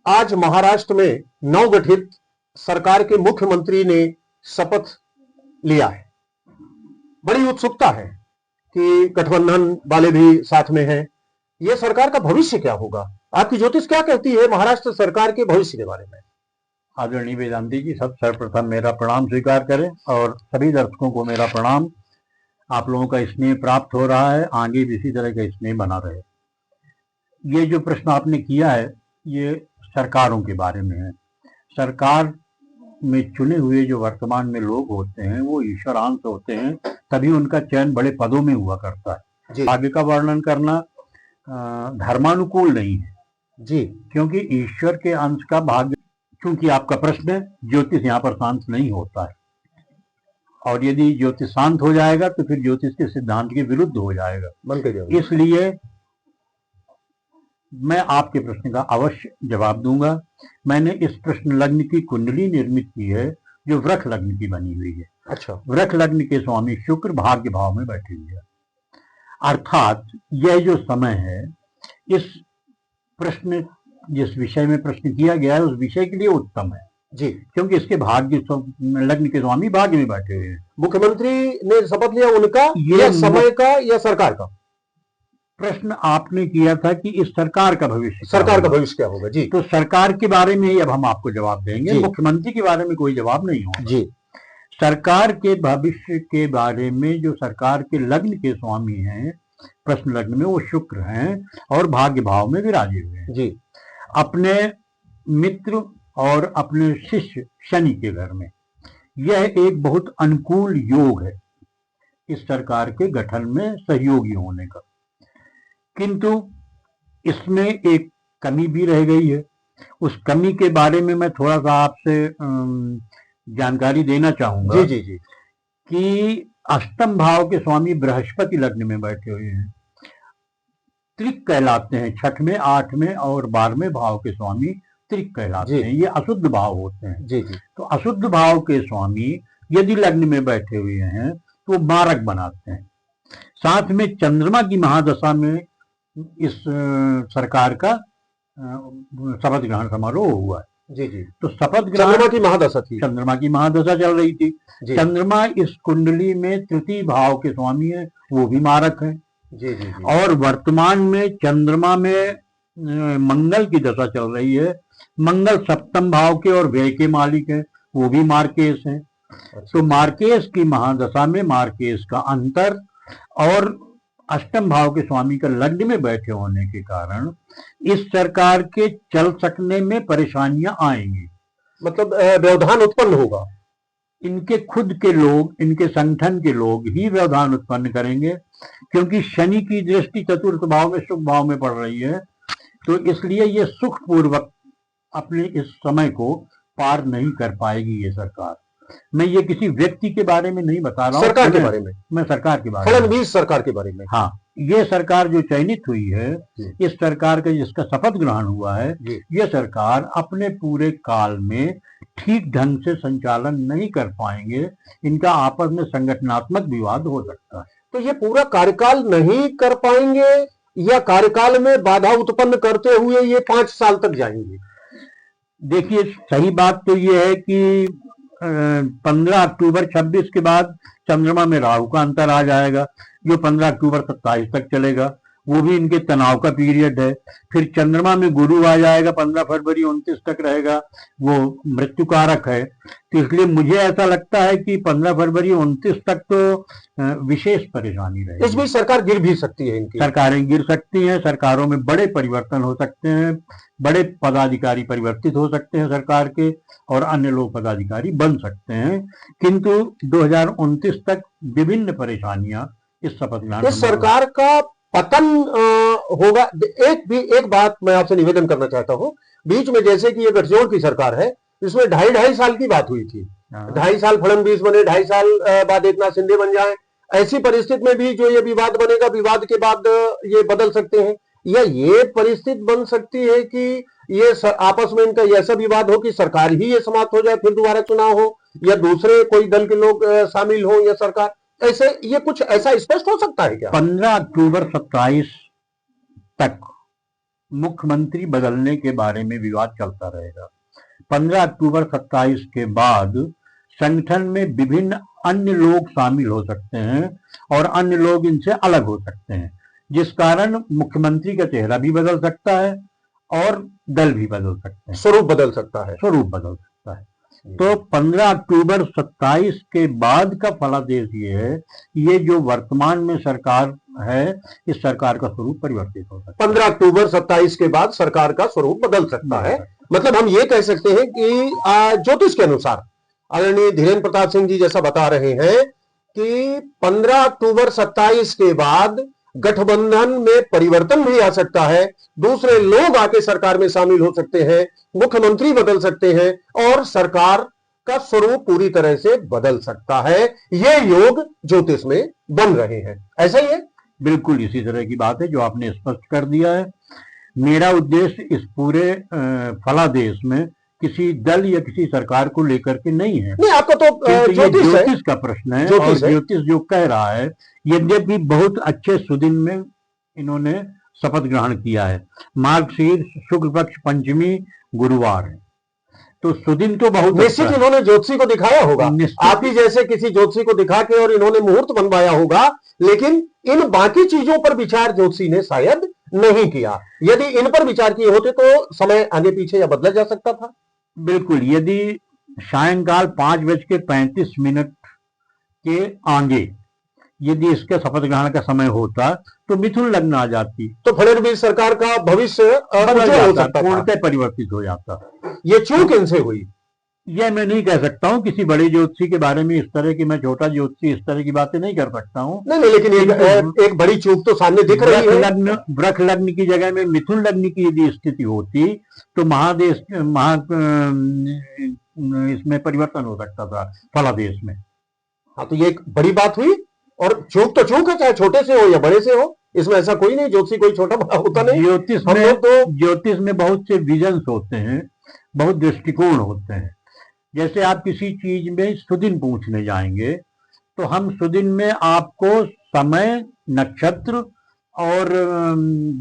आज महाराष्ट्र में नवगठित सरकार के मुख्यमंत्री ने शपथ लिया है। बड़ी उत्सुकता है कि गठबंधन वाले भी साथ में हैं। यह सरकार का भविष्य क्या होगा? आपकी ज्योतिष क्या कहती है महाराष्ट्र सरकार के भविष्य के बारे में? आदरणीय वेदांती जी, सब सर्वप्रथम मेरा प्रणाम स्वीकार करें और सभी दर्शकों को मेरा प्रणाम। आप लोगों का स्नेह प्राप्त हो रहा है, आगे भी इसी तरह का स्नेह बना रहे। ये जो प्रश्न आपने किया है ये सरकारों के बारे में है। सरकार में चुने हुए जो वर्तमान में लोग होते हैं वो ईश्वरांश होते हैं, तभी उनका चयन बड़े पदों में हुआ करता है। भाग्य का वर्णन करना धर्मानुकूल नहीं है जी, क्योंकि ईश्वर के अंश का भाग्य, क्योंकि आपका प्रश्न है, ज्योतिष यहाँ पर शांत नहीं होता है, और यदि ज्योतिष शांत हो जाएगा तो फिर ज्योतिष के सिद्धांत के विरुद्ध हो जाएगा। इसलिए मैं आपके प्रश्न का अवश्य जवाब दूंगा। मैंने इस प्रश्न लग्न की कुंडली निर्मित की है जो वृक्ष लग्न की बनी हुई है। अच्छा, वृक्ष लग्न के स्वामी शुक्र भाग्य भाव में बैठे हुए हैं, अर्थात यह जो समय है, इस प्रश्न जिस विषय में प्रश्न किया गया है उस विषय के लिए उत्तम है जी, क्योंकि इसके भाग्य लग्न के स्वामी भाग्य में बैठे हुए हैं। मुख्यमंत्री ने शपथ लिया, उनका या समय का या सरकार का? प्रश्न आपने किया था कि इस सरकार का भविष्य क्या होगा जी। तो सरकार के बारे में ही अब हम आपको जवाब देंगे, मुख्यमंत्री के बारे में कोई जवाब नहीं होगा जी। सरकार के भविष्य के बारे में जो सरकार के लग्न के स्वामी हैं, प्रश्न लग्न में, वो शुक्र हैं और भाग्य भाव में विराजे हुए हैं जी। अपने मित्र और अपने शिष्य शनि के घर में। यह एक बहुत अनुकूल योग है इस सरकार के गठन में सहयोगी होने का, किंतु इसमें एक कमी भी रह गई है। उस कमी के बारे में मैं थोड़ा सा आपसे जानकारी देना चाहूंगा जी जी जी कि अष्टम भाव के स्वामी बृहस्पति लग्न में बैठे हुए हैं, त्रिक कहलाते हैं। छठवें, आठवें और 12वें भाव के स्वामी त्रिक कहलाते हैं, ये अशुद्ध भाव होते हैं जी जी। तो अशुद्ध भाव के स्वामी यदि लग्न में बैठे हुए हैं तो मारक बनाते हैं। साथ में चंद्रमा की महादशा में इस सरकार का शपथ ग्रहण समारोह हुआ है जी जी। तो शपथ ग्रहण, चंद्रमा की महादशा थी, चंद्रमा की महादशा चल रही थी। चंद्रमा इस कुंडली में तृतीय भाव के स्वामी है, वो भी मारक है जी जी जी। और वर्तमान में चंद्रमा में मंगल की दशा चल रही है। मंगल सप्तम भाव के और व्यय के मालिक है, वो भी मार्केश है। तो मार्केश की महादशा में मार्केश का अंतर और अष्टम भाव के स्वामी का लग्न में बैठे होने के कारण इस सरकार के चल सकने में परेशानियां आएंगी, मतलब व्यवधान उत्पन्न होगा। इनके खुद के लोग, इनके संगठन के लोग ही व्यवधान उत्पन्न करेंगे क्योंकि शनि की दृष्टि चतुर्थ भाव में शुभ भाव में पड़ रही है। तो इसलिए ये सुख पूर्वक अपने इस समय को पार नहीं कर पाएगी ये सरकार। मैं ये किसी व्यक्ति के बारे में नहीं बता रहा हूँ, सरकार के बारे में, मैं सरकार के बारे में, फडणवीस सरकार के बारे में। हाँ, ये सरकार जो चयनित हुई है, इस सरकार का जिसका शपथ ग्रहण हुआ है, ये सरकार अपने पूरे काल में ठीक ढंग से संचालन नहीं कर पाएंगे। इनका आपस में संगठनात्मक विवाद हो सकता है। तो ये पूरा कार्यकाल नहीं कर पाएंगे या कार्यकाल में बाधा उत्पन्न करते हुए ये 5 साल तक जाएंगे? देखिए, सही बात तो ये है कि 15 अक्टूबर 26 के बाद चंद्रमा में राहु का अंतर आ जाएगा, जो 15 अक्टूबर 27 तक चलेगा, वो भी इनके तनाव का पीरियड है। फिर चंद्रमा में गुरु आ जाएगा, 15 फरवरी 29 तक रहेगा, वो मृत्यु कारक है। तो इसलिए मुझे ऐसा लगता है कि 15 फरवरी 29 तक तो विशेष परेशानी रहेगी। इसमें सरकार गिर भी सकती है, इनकी सरकारें गिर सकती हैं, सरकारों में बड़े परिवर्तन हो सकते हैं, बड़े पदाधिकारी परिवर्तित हो सकते हैं सरकार के, और अन्य लोग पदाधिकारी बन सकते हैं। किंतु 2029 तक विभिन्न परेशानियां इस शपथ ग्रहण, इस सरकार का पतन होगा। एक बात मैं आपसे निवेदन करना चाहता हूं, बीच में जैसे कि ये गठजोड़ की सरकार है, इसमें 2.5 साल की बात हुई थी, 2.5 साल फडणवीस बने, 2.5 साल बाद एकनाथ शिंदे बन जाए। ऐसी परिस्थिति में भी जो ये विवाद बनेगा, विवाद के बाद ये बदल सकते हैं, या ये परिस्थिति बन सकती है कि ये आपस में इनका ऐसा विवाद हो कि सरकार ही ये समाप्त हो जाए, फिर दोबारा चुनाव हो, या दूसरे कोई दल के लोग शामिल हो, या सरकार, ऐसे ये कुछ ऐसा स्पष्ट हो सकता है क्या? 15 अक्टूबर 27 तक मुख्यमंत्री बदलने के बारे में विवाद चलता रहेगा। 15 अक्टूबर 27 के बाद संगठन में विभिन्न अन्य लोग शामिल हो सकते हैं और अन्य लोग इनसे अलग हो सकते हैं, जिस कारण मुख्यमंत्री का चेहरा भी बदल सकता है और दल भी बदल सकते हैं, स्वरूप बदल सकता है। स्वरूप बदल सकता है। तो 15 अक्टूबर 27 के बाद का फलादेश ये है, ये जो वर्तमान में सरकार है, इस सरकार का स्वरूप परिवर्तित हो सकता है। 15 अक्टूबर 27 के बाद सरकार का स्वरूप बदल सकता है। मतलब हम ये कह सकते हैं कि ज्योतिष के अनुसार आदरणीय धीरेन्द्र प्रताप सिंह जी जैसा बता रहे हैं कि 15 अक्टूबर 27 के बाद गठबंधन में परिवर्तन भी आ सकता है, दूसरे लोग आके सरकार में शामिल हो सकते हैं, मुख्यमंत्री बदल सकते हैं और सरकार का स्वरूप पूरी तरह से बदल सकता है। ये योग ज्योतिष में बन रहे हैं, ऐसा ही है। बिल्कुल इसी तरह की बात है जो आपने स्पष्ट कर दिया है। मेरा उद्देश्य इस पूरे फलादेश में किसी दल या किसी सरकार को लेकर के नहीं है। नहीं, आपका तो ज्योतिष का प्रश्न है और ज्योतिष जो कह रहा है, यद्यपि बहुत अच्छे सुदिन में इन्होंने शपथ ग्रहण किया है। मार्गशीर्ष शुक्ल पक्ष पंचमी गुरुवार है, तो सुदिन तो बहुत निश्चित इन्होंने ज्योतिषी को दिखाया होगा, आप ही जैसे किसी ज्योतिषी को दिखा के और इन्होंने मुहूर्त बनवाया होगा, लेकिन इन बाकी चीजों पर विचार ज्योतिषी ने शायद नहीं किया। यदि इन पर विचार किए होते तो समय आगे पीछे या बदला जा सकता था। बिल्कुल, यदि सायंकाल 5:35 के आगे यदि इसके शपथ ग्रहण का समय होता तो मिथुन लग्न आ जाती, तो फडणवीस सरकार का भविष्य पूर्णतः परिवर्तित हो जाता। ये चूक इनसे हुई, यह मैं नहीं कह सकता हूँ। किसी बड़े ज्योतिषी के बारे में इस तरह की, मैं छोटा ज्योतिषी इस तरह की बातें नहीं कर सकता हूँ। नहीं, लेकिन एक बड़ी चूक तो सामने दिख रही है। वृष लग्न की जगह में मिथुन लग्न की यदि स्थिति होती तो महादेश इसमें परिवर्तन हो सकता था, फलादेश में। हाँ, तो ये एक बड़ी बात हुई। और चूक तो चूक है, चाहे छोटे से हो या बड़े से हो, इसमें ऐसा कोई नहीं, ज्योतिषी कोई छोटा बड़ा होता नहीं। ज्योतिष में बहुत से विजन्स होते हैं, बहुत दृष्टिकोण होते हैं। जैसे आप किसी चीज में सुदिन पूछने जाएंगे तो हम सुदिन में आपको समय, नक्षत्र और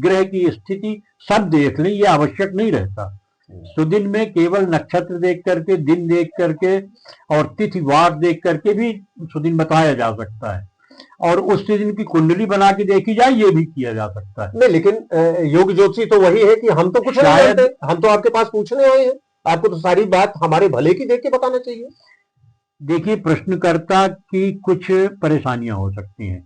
ग्रह की स्थिति सब देख लें, यह आवश्यक नहीं रहता। सुदिन में केवल नक्षत्र देख करके, दिन देख करके और तिथि वार देख करके भी सुदिन बताया जा सकता है, और उस दिन की कुंडली बना के देखी जाए, ये भी किया जा सकता है। नहीं, लेकिन योग ज्योतिषी तो वही है कि हम तो कुछ नहीं जानते, हम तो आपके पास पूछने आए हैं, आपको तो सारी बात हमारे भले की देख के बताना चाहिए। देखिए, प्रश्नकर्ता की कुछ परेशानियां हो सकती हैं,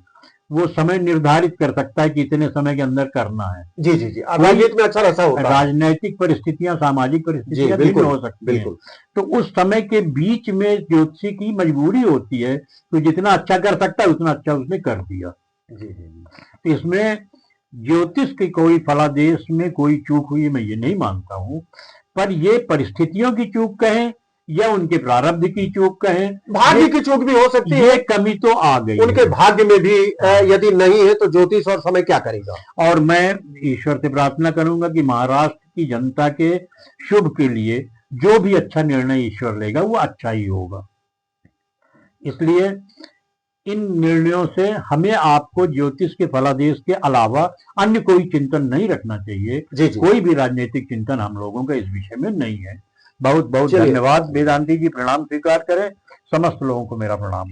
वो समय निर्धारित कर सकता है कि इतने समय के अंदर करना है। जी जी जी, राजनीति में अच्छा ऐसा होता है। राजनैतिक परिस्थितियां, सामाजिक परिस्थितियां भिन्न हो सकती हैं, तो उस समय के बीच में ज्योतिषी की मजबूरी होती है, तो जितना अच्छा कर सकता है उतना अच्छा उसने कर दिया। तो इसमें ज्योतिष की कोई फलादेश में कोई चूक हुई मैं ये नहीं मानता हूं, पर ये परिस्थितियों की चूक कहें या उनके प्रारब्ध की चूक कहें, भाग्य की चूक भी हो सकती है। कमी तो आ गई, उनके भाग्य में भी यदि नहीं है तो ज्योतिष और समय क्या करेगा। और मैं ईश्वर से प्रार्थना करूंगा कि महाराष्ट्र की जनता के शुभ के लिए जो भी अच्छा निर्णय ईश्वर लेगा वो अच्छा ही होगा। इसलिए इन निर्णयों से हमें आपको ज्योतिष के फलादेश के अलावा अन्य कोई चिंतन नहीं रखना चाहिए। जी। कोई भी राजनीतिक चिंतन हम लोगों का इस विषय में नहीं है। बहुत बहुत धन्यवाद। वेदांती जी प्रणाम स्वीकार करें, समस्त लोगों को मेरा प्रणाम।